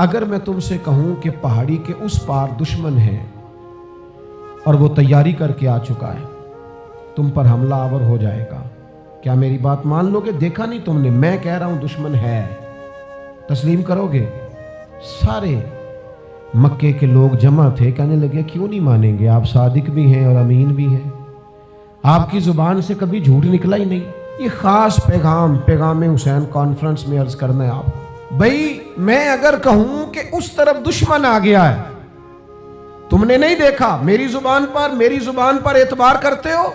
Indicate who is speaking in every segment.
Speaker 1: اگر میں تم سے کہوں کہ پہاڑی کے اس پار دشمن ہے اور وہ تیاری کر کے آ چکا ہے، تم پر حملہ آور ہو جائے گا، کیا میری بات مان لو گے؟ دیکھا نہیں تم نے، میں کہہ رہا ہوں دشمن ہے، تسلیم کرو گے؟ سارے مکے کے لوگ جمع تھے، کہنے لگے کیوں نہیں مانیں گے، آپ صادق بھی ہیں اور امین بھی ہیں، آپ کی زبان سے کبھی جھوٹ نکلا ہی نہیں۔ یہ خاص پیغام حسین کانفرنس میں عرض کرنا ہے آپ بھائی، میں اگر کہوں کہ اس طرف دشمن آ گیا ہے، تم نے نہیں دیکھا، میری زبان پر اعتبار کرتے ہو؟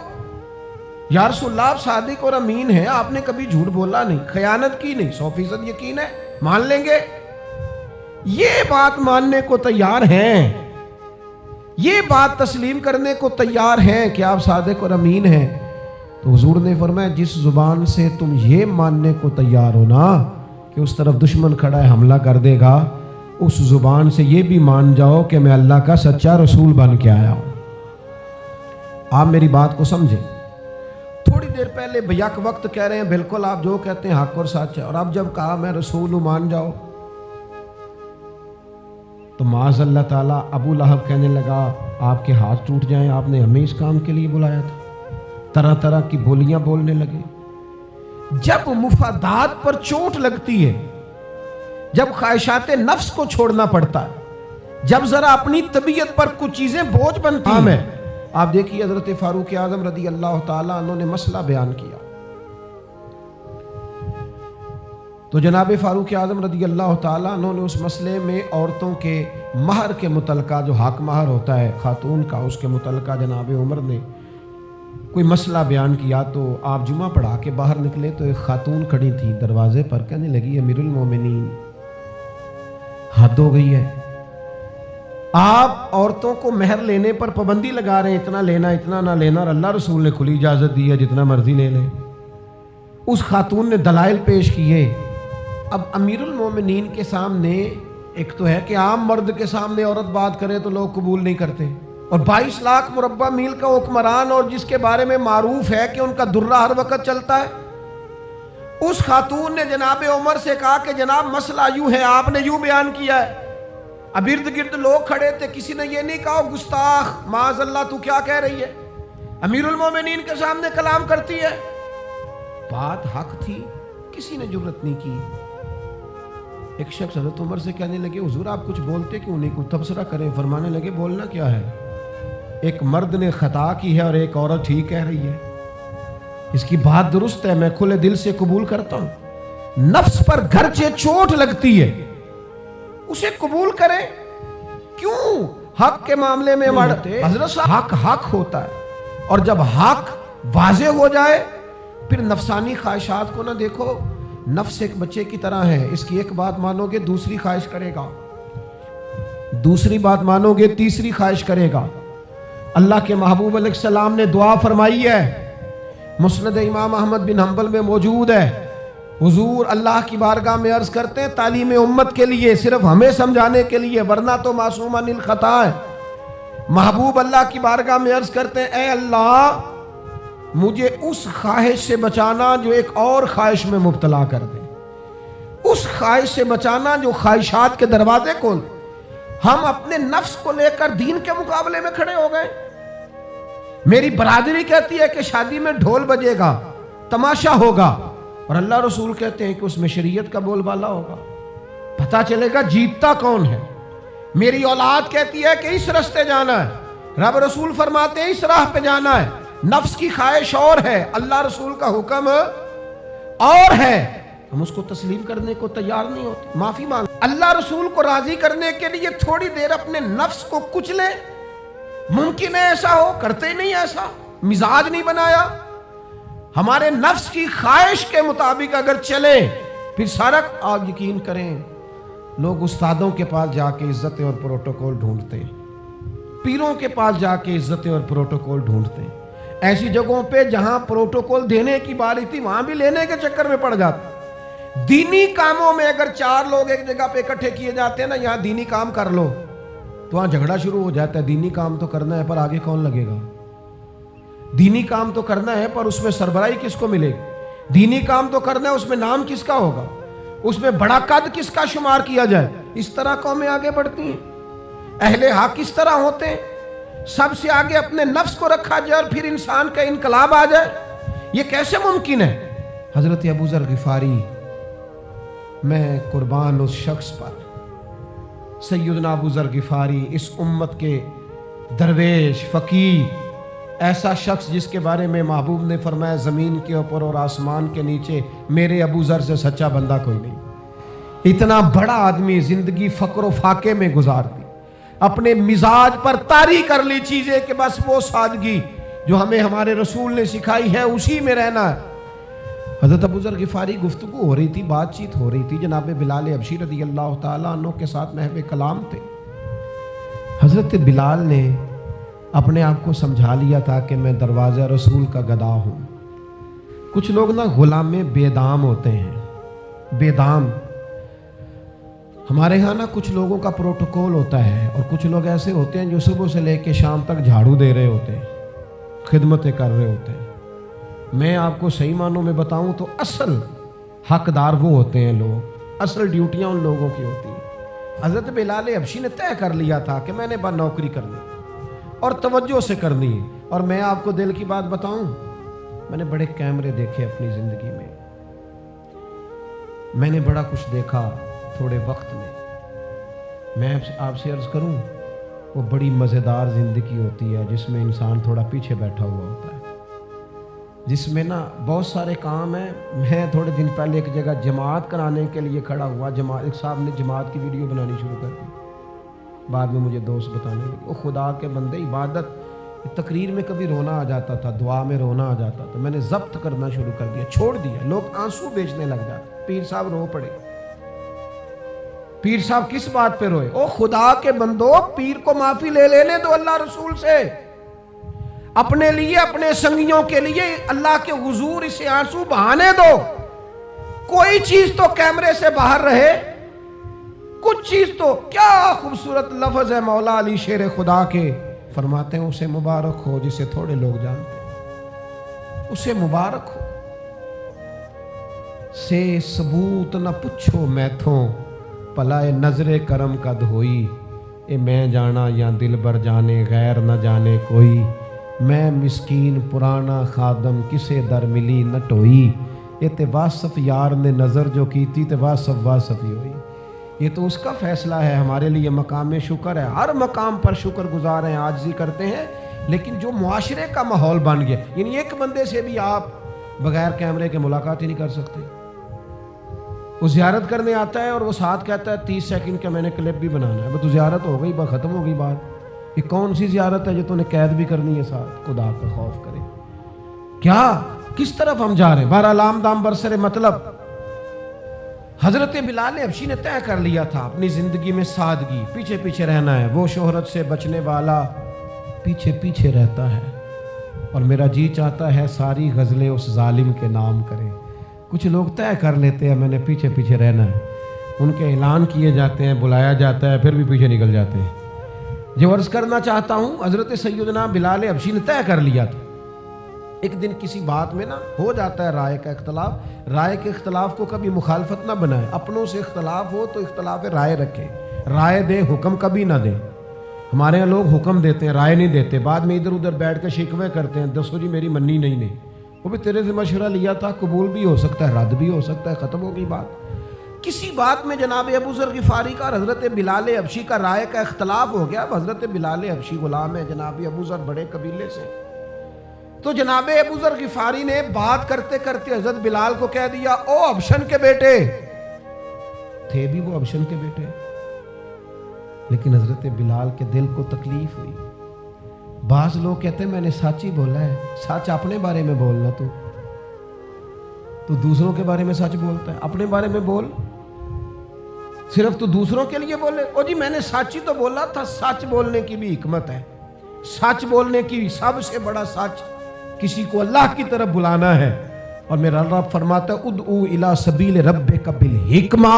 Speaker 1: یا رسول اللہ آپ صادق اور امین ہیں، آپ نے کبھی جھوٹ بولا نہیں، خیانت کی نہیں، 100% یقین ہے، مان لیں گے؟ یہ بات ماننے کو تیار ہیں، یہ بات تسلیم کرنے کو تیار ہیں کہ آپ صادق اور امین ہیں؟ تو حضور نے فرمایا جس زبان سے تم یہ ماننے کو تیار ہو نا کہ اس طرف دشمن کھڑا ہے حملہ کر دے گا، اس زبان سے یہ بھی مان جاؤ کہ میں اللہ کا سچا رسول بن کے آیا ہوں۔ آپ میری بات کو سمجھیں، تھوڑی دیر پہلے بیک وقت کہہ رہے ہیں بالکل آپ جو کہتے ہیں حق اور سچ ہے، اور اب جب کہا میں رسول ہوں مان جاؤ، تو معاذ اللہ تعالیٰ ابو لہب کہنے لگا آپ کے ہاتھ ٹوٹ جائیں، آپ نے ہمیں اس کام کے لیے بلایا تھا، طرح طرح کی بولیاں بولنے لگے۔ جب مفادات پر چوٹ لگتی ہے، جب خواہشات نفس کو چھوڑنا پڑتا ہے، جب ذرا اپنی طبیعت پر کچھ چیزیں بوجھ بنتی ہیں، آپ دیکھیے حضرت فاروق اعظم رضی اللہ تعالیٰ عنہ نے مسئلہ بیان کیا، تو جناب فاروق اعظم رضی اللہ تعالیٰ عنہ نے اس مسئلے میں عورتوں کے مہر کے متعلقہ، جو حق مہر ہوتا ہے خاتون کا، اس کے متعلقہ جناب عمر نے کوئی مسئلہ بیان کیا۔ تو آپ جمعہ پڑھا کے باہر نکلے تو ایک خاتون کھڑی تھی دروازے پر، کہنے لگی امیر المومنین حد ہو گئی ہے، آپ عورتوں کو مہر لینے پر پابندی لگا رہے ہیں، اتنا لینا اتنا نہ لینا، اور اللہ رسول نے کھلی اجازت دی ہے جتنا مرضی لے لیں۔ اس خاتون نے دلائل پیش کیے۔ اب امیر المومنین کے سامنے ایک تو ہے کہ عام مرد کے سامنے عورت بات کرے تو لوگ قبول نہیں کرتے، اور 22 لاکھ مربع میل کا حکمران، اور جس کے بارے میں معروف ہے کہ ان کا درہ ہر وقت چلتا ہے، اس خاتون نے جناب عمر سے کہا کہ جناب مسئلہ یوں ہے، آپ نے یوں بیان کیا ہے۔ اب ارد گرد لوگ کھڑے تھے، کسی نے یہ نہیں کہا گستاخ معاذ اللہ تو کیا کہہ رہی ہے، امیر المومنین کے سامنے کلام کرتی ہے۔ بات حق تھی، کسی نے جرت نہیں کی۔ ایک شخص حضرت عمر سے کہنے لگے حضور آپ کچھ بولتے کیوں نہیں، کچھ تبصرہ کریں۔ فرمانے لگے بولنا کیا ہے، ایک مرد نے خطا کی ہے اور ایک عورت ٹھیک کہہ رہی ہے، اس کی بات درست ہے، میں کھلے دل سے قبول کرتا ہوں۔ نفس پر گرچہ چوٹ لگتی ہے اسے قبول کریں، کیوں حق کے معاملے میں مڑتے؟ حضرت صاحب حق ہوتا ہے، اور جب حق واضح ہو جائے پھر نفسانی خواہشات کو نہ دیکھو۔ نفس ایک بچے کی طرح ہے، اس کی ایک بات مانو گے دوسری خواہش کرے گا، دوسری بات مانو گے تیسری خواہش کرے گا۔ اللہ کے محبوب علیہ السلام نے دعا فرمائی ہے، مسند امام احمد بن حنبل میں موجود ہے، حضور اللہ کی بارگاہ میں عرض کرتے ہیں تعلیم امت کے لیے، صرف ہمیں سمجھانے کے لیے، ورنہ تو معصوم عن الخطا ہے۔ محبوب اللہ کی بارگاہ میں عرض کرتے ہیں اے اللہ مجھے اس خواہش سے بچانا جو ایک اور خواہش میں مبتلا کر دے، اس خواہش سے بچانا جو خواہشات کے دروازے کھول۔ ہم اپنے نفس کو لے کر دین کے مقابلے میں کھڑے ہو گئے۔ میری برادری کہتی ہے کہ شادی میں ڈھول بجے گا، تماشا ہوگا، اور اللہ رسول کہتے ہیں کہ اس میں شریعت کا بول بالا ہوگا، پتہ چلے گا جیتتا کون ہے۔ میری اولاد کہتی ہے کہ اس راستے جانا ہے، رب رسول فرماتے ہیں اس راہ پہ جانا ہے، نفس کی خواہش اور ہے، اللہ رسول کا حکم اور ہے، ہم اس کو تسلیم کرنے کو تیار نہیں ہوتے۔ معافی مانگ، اللہ رسول کو راضی کرنے کے لیے تھوڑی دیر اپنے نفس کو کچلیں، ممکن ہے ایسا ہو، کرتے ہی نہیں ایسا، مزاج نہیں بنایا۔ ہمارے نفس کی خواہش کے مطابق اگر چلیں پھر سارا، آپ یقین کریں لوگ استادوں کے پاس جا کے عزتیں اور پروٹوکول ڈھونڈتے ہیں، پیروں کے پاس جا کے عزتیں اور پروٹوکول ڈھونڈتے ہیں، ایسی جگہوں پہ جہاں پروٹوکول دینے کی باری تھی وہاں بھی لینے کے چکر میں پڑ جاتے۔ دینی کاموں میں اگر 4 لوگ ایک جگہ پہ اکٹھے کیے جاتے ہیں نا، یہاں دینی کام کر لو، تو وہاں جھگڑا شروع ہو جاتا ہے۔ دینی کام تو کرنا ہے پر آگے کون لگے گا، دینی کام تو کرنا ہے پر اس میں سربراہی کس کو ملے گی، دینی کام تو کرنا ہے اس میں نام کس کا ہوگا، اس میں بڑا قد کس کا شمار کیا جائے۔ اس طرح قومیں آگے بڑھتی ہیں؟ اہل حق اس طرح ہوتے ہیں؟ سب سے آگے اپنے نفس کو رکھا جائے اور پھر انسان کا انقلاب آ جائے؟ یہ کیسے ممکن ہے؟ حضرت ابو ذر غفاری، میں قربان اس شخص پر، سیدنا ابو ذر غفاری، اس امت کے درویش فقیر، ایسا شخص جس کے بارے میں محبوب نے فرمایا زمین کے اوپر اور آسمان کے نیچے میرے ابو ذر سے سچا بندہ کوئی نہیں۔ اتنا بڑا آدمی زندگی فقر و فاقے میں گزار دی، اپنے مزاج پر طاری کر لی چیزیں کہ بس وہ سادگی جو ہمیں ہمارے رسول نے سکھائی ہے اسی میں رہنا ہے۔ حضرت ابو ذر غفاری گفتگو ہو رہی تھی، بات چیت ہو رہی تھی، جناب بلال حبشی رضی اللہ تعالیٰ عنہ کے ساتھ محو کلام تھے۔ حضرت بلال نے اپنے آپ کو سمجھا لیا تھا کہ میں دروازہ رسول کا گدا ہوں۔ کچھ لوگ نا غلام بے دام ہوتے ہیں، بے دام۔ ہمارے ہاں نا کچھ لوگوں کا پروٹوکول ہوتا ہے اور کچھ لوگ ایسے ہوتے ہیں جو صبح سے لے کے شام تک جھاڑو دے رہے ہوتے ہیں، خدمتیں کر رہے ہوتے ہیں۔ میں آپ کو صحیح معنوں میں بتاؤں تو اصل حقدار وہ ہوتے ہیں لوگ، اصل ڈیوٹیاں ان لوگوں کی ہوتی ہیں۔ حضرت بلال حبشی نے طے کر لیا تھا کہ میں نے بس نوکری کرنی اور توجہ سے کرنی ہے۔ اور میں آپ کو دل کی بات بتاؤں، میں نے بڑے کیمرے دیکھے اپنی زندگی میں نے بڑا کچھ دیکھا تھوڑے وقت میں آپ سے عرض کروں، وہ بڑی مزیدار زندگی ہوتی ہے جس میں انسان تھوڑا پیچھے بیٹھا ہوا ہوتا ہے، جس میں نا بہت سارے کام ہیں۔ میں تھوڑے دن پہلے ایک جگہ جماعت کرانے کے لیے کھڑا ہوا، ایک صاحب نے جماعت کی ویڈیو بنانی شروع کر دی، بعد میں مجھے دوست بتانے لگے وہ خدا کے بندے، عبادت تقریر میں کبھی رونا آ جاتا تھا، دعا میں رونا آ جاتا تھا، میں نے ضبط کرنا شروع کر دیا، چھوڑ دیا۔ لوگ آنسو بیچنے لگ جاتے، پیر صاحب رو پڑے۔ پیر صاحب کس بات پہ روئے؟ او خدا کے بندو، پیر کو معافی لے لینے دو اللہ رسول سے، اپنے لیے اپنے سنگیوں کے لیے اللہ کے حضور اسے آنسو بہانے دو۔ کوئی چیز تو کیمرے سے باہر رہے، کچھ چیز تو۔ کیا خوبصورت لفظ ہے مولا علی شیر خدا کے، فرماتے ہیں اسے مبارک ہو جسے تھوڑے لوگ جانتے ہیں، اسے مبارک ہو سے ثبوت نہ پچھو میتھوں، پلائے نظر کرم کا دھوئی، اے میں جانا یا دل بر جانے غیر نہ جانے کوئی، میں مسکین پرانا خادم کسے در ملی نہ ٹوئی، یہ تے واصف یار نے نظر جو کی تھی تے واصف واصفی ہوئی۔ یہ تو اس کا فیصلہ ہے، ہمارے لیے مقام شکر ہے، ہر مقام پر شکر گزار ہیں، عاجزی کرتے ہیں، لیکن جو معاشرے کا ماحول بن گیا، یعنی ایک بندے سے بھی آپ بغیر کیمرے کے ملاقات ہی نہیں کر سکتے۔ وہ زیارت کرنے آتا ہے اور وہ ساتھ کہتا ہے 30 سیکنڈ کا میں نے کلپ بھی بنانا ہے، تو زیارت ہو گئی، ختم ہو گئی بات۔ یہ کون سی زیارت ہے جو تو نے قید بھی کرنی ہے ساتھ؟ خدا کا خوف کرے، کیا کس طرف ہم جا رہے ہیں؟ بہرحال عام دام برسر مطلب حضرت بلال حبشی نے طے کر لیا تھا اپنی زندگی میں سادگی، پیچھے پیچھے رہنا ہے۔ وہ شہرت سے بچنے والا پیچھے پیچھے رہتا ہے، اور میرا جی چاہتا ہے ساری غزلیں اس ظالم کے نام کریں۔ کچھ لوگ طے کر لیتے ہیں میں نے پیچھے پیچھے رہنا ہے، ان کے اعلان کیے جاتے ہیں، بلایا جاتا ہے، پھر بھی پیچھے نکل جاتے ہیں۔ جو عرض کرنا چاہتا ہوں، حضرت سیدنا بلال حبشی نے طے کر لیا تھا۔ ایک دن کسی بات میں نا ہو جاتا ہے رائے کا اختلاف، رائے کے اختلاف کو کبھی مخالفت نہ بنائیں، اپنوں سے اختلاف ہو تو اختلاف رائے رکھیں، رائے دیں، حکم کبھی نہ دیں۔ ہمارے یہاں لوگ حکم دیتے ہیں، رائے نہیں دیتے، بعد میں ادھر ادھر بیٹھ کے شکوے کرتے ہیں، دسو جی میری منی نہیں، وہ بھی تیرے سے مشورہ لیا تھا، قبول بھی ہو سکتا ہے، رد بھی ہو سکتا ہے، ختم ہو گئی بات۔ کسی بات میں جناب ابو ذر غفاری کا اور حضرت بلال حبشی کا رائے کا اختلاف ہو گیا۔ حضرت بلال حبشی غلام ہے جناب ابو ذر بڑے قبیلے سے، تو جناب ابو ذر غفاری نے بات کرتے کرتے حضرت بلال کو کہہ دیا، او حبشن کے بیٹے، تھے بھی وہ حبشن کے بیٹے، لیکن حضرت بلال کے دل کو تکلیف ہوئی۔ بعض لوگ کہتے ہیں میں نے سچ ہی بولا ہے، سچ اپنے بارے میں بولنا، تو دوسروں کے بارے میں سچ بولتا ہے، اپنے بارے میں بول، صرف تو دوسروں کے لیے بولے۔ او جی میں نے سچ ہی تو بولا تھا۔ سچ بولنے کی بھی حکمت ہے، سچ بولنے کی سب سے بڑا سچ کسی کو اللہ کی طرف بلانا ہے، اور میرا رب فرماتا ہے ادعو الی سبیل ربک بالحکمہ،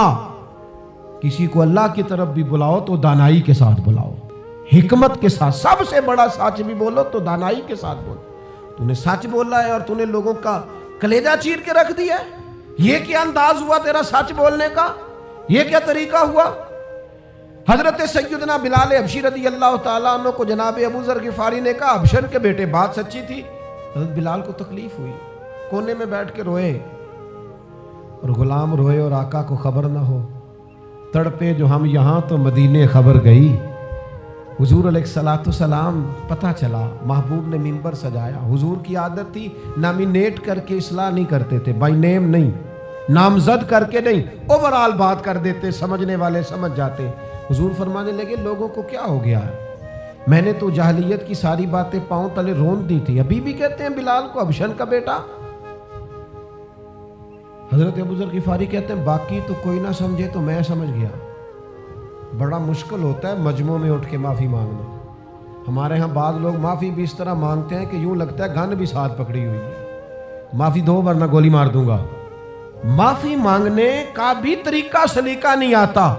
Speaker 1: کسی کو اللہ کی طرف بھی بلاؤ تو دانائی کے ساتھ بلاؤ، حکمت کے ساتھ۔ سب سے بڑا سچ بھی بولو تو دانائی کے ساتھ بولو۔ تو نے سچ بولا ہے اور تو نے لوگوں کا کلیجہ چیر کے رکھ دیا ہے، یہ کیا انداز ہوا تیرا سچ بولنے کا؟ یہ کیا طریقہ ہوا؟ حضرت سیدنا بلال حبشی رضی اللہ تعالیٰ عنہ کو جناب ابو ذر غفاری نے کہا حبشن کے بیٹے بات سچی تھی. حضرت بلال کو تکلیف ہوئی, کونے میں بیٹھ کے روئے, اور غلام روئے اور آقا کو خبر نہ ہو. تڑپے جو ہم یہاں تو مدینے خبر گئی. حضور علیہ السلام پتہ چلا, محبوب نے منبر سجایا. حضور کی عادت تھی نامینیٹ کر کے اصلاح نہیں کرتے تھے, بائی نیم نہیں, نامزد کر کے نہیں, اوورال بات کر دیتے, سمجھنے والے سمجھ جاتے. حضور فرمانے لگے لوگوں کو کیا ہو گیا ہے, میں نے تو جاہلیت کی ساری باتیں پاؤں تلے رون دی تھی, ابھی بھی کہتے ہیں بلال کو حبشن کا بیٹا. حضرت ابو ذر غفاری کہتے ہیں باقی تو کوئی نہ سمجھے تو میں سمجھ گیا. بڑا مشکل ہوتا ہے مجمع میں اٹھ کے معافی مانگنا. ہمارے ہاں بعض لوگ معافی بھی اس طرح مانگتے ہیں کہ یوں لگتا ہے گن بھی ساتھ پکڑی ہوئی ہے, معافی دو ورنہ گولی مار دوں گا. معافی مانگنے کا بھی طریقہ سلیقہ نہیں آتا.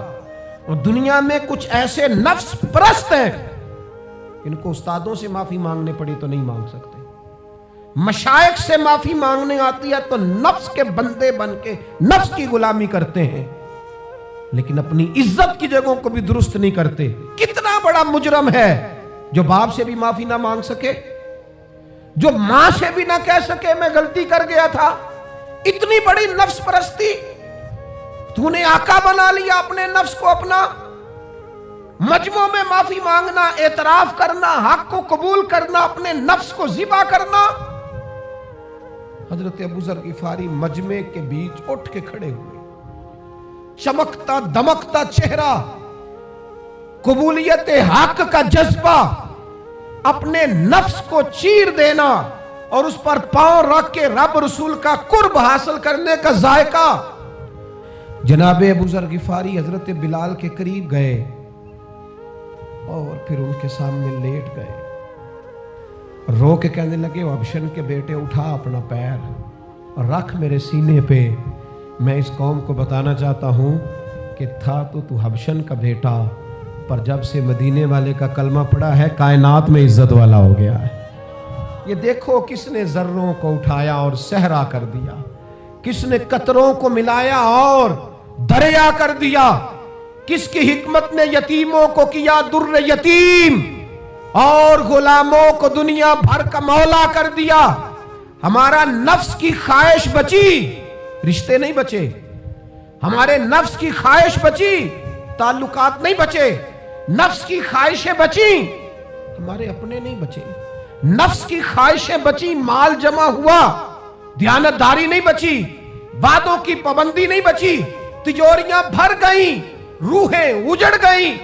Speaker 1: اور دنیا میں کچھ ایسے نفس پرست ہیں ان کو استادوں سے معافی مانگنے پڑی تو نہیں مانگ سکتے, مشائخ سے معافی مانگنے آتی ہے تو نفس کے بندے بن کے نفس کی غلامی کرتے ہیں, لیکن اپنی عزت کی جگہوں کو بھی درست نہیں کرتے. کتنا بڑا مجرم ہے جو باپ سے بھی معافی نہ مانگ سکے, جو ماں سے بھی نہ کہہ سکے میں غلطی کر گیا تھا. اتنی بڑی نفس پرستی, تو نے آقا بنا لیا اپنے نفس کو اپنا. مجمع میں معافی مانگنا, اعتراف کرنا, حق کو قبول کرنا, اپنے نفس کو ذبح کرنا. حضرت ابو ذر غفاری مجمع کے بیچ اٹھ کے کھڑے ہوئے, چمکتا دمکتا چہرہ, قبولیت حق کا جذبہ, اپنے نفس کو چیر دینا اور اس پر پاؤں رکھ کے رب رسول کا قرب حاصل کرنے کا ذائقہ. جناب ابو ذر غفاری حضرت بلال کے قریب گئے اور پھر ان کے سامنے لیٹ گئے, رو کے کہنے لگے حبشن کے بیٹے اٹھا اپنا پیر اور رکھ میرے سینے پہ. میں اس قوم کو بتانا چاہتا ہوں کہ تھا تو حبشن کا بیٹا, پر جب سے مدینے والے کا کلمہ پڑا ہے کائنات میں عزت والا ہو گیا ہے. یہ دیکھو کس نے ذروں کو اٹھایا اور صحرا کر دیا, کس نے قطروں کو ملایا اور دریا کر دیا, کس کی حکمت نے یتیموں کو کیا در یتیم اور غلاموں کو دنیا بھر کا مولا کر دیا. ہمارا نفس کی خواہش بچی, رشتے نہیں بچے. ہمارے نفس کی خواہش بچی, تعلقات نہیں بچے. نفس کی خواہشیں بچی, ہمارے اپنے نہیں بچے. نفس کی خواہشیں بچی, مال جمع ہوا, دیانتداری نہیں بچی, وعدوں کی پابندی نہیں بچی, تجوریاں بھر گئیں, روحیں اجڑ گئیں.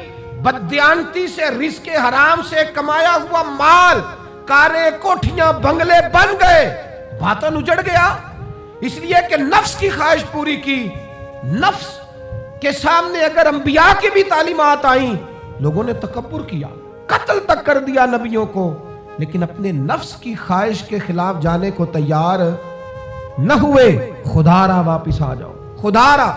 Speaker 1: بددیانتی سے رزق حرام سے کمایا ہوا مال, کاریں کوٹھیاں بنگلے بن گئے, باطن اجڑ گیا. اس لیے کہ نفس کی خواہش پوری کی. نفس کے سامنے اگر انبیاء کی بھی تعلیمات آئیں, لوگوں نے تکبر کیا, قتل تک کر دیا نبیوں کو, لیکن اپنے نفس کی خواہش کے خلاف جانے کو تیار نہ ہوئے. خدا را واپس آ جاؤ, خدا را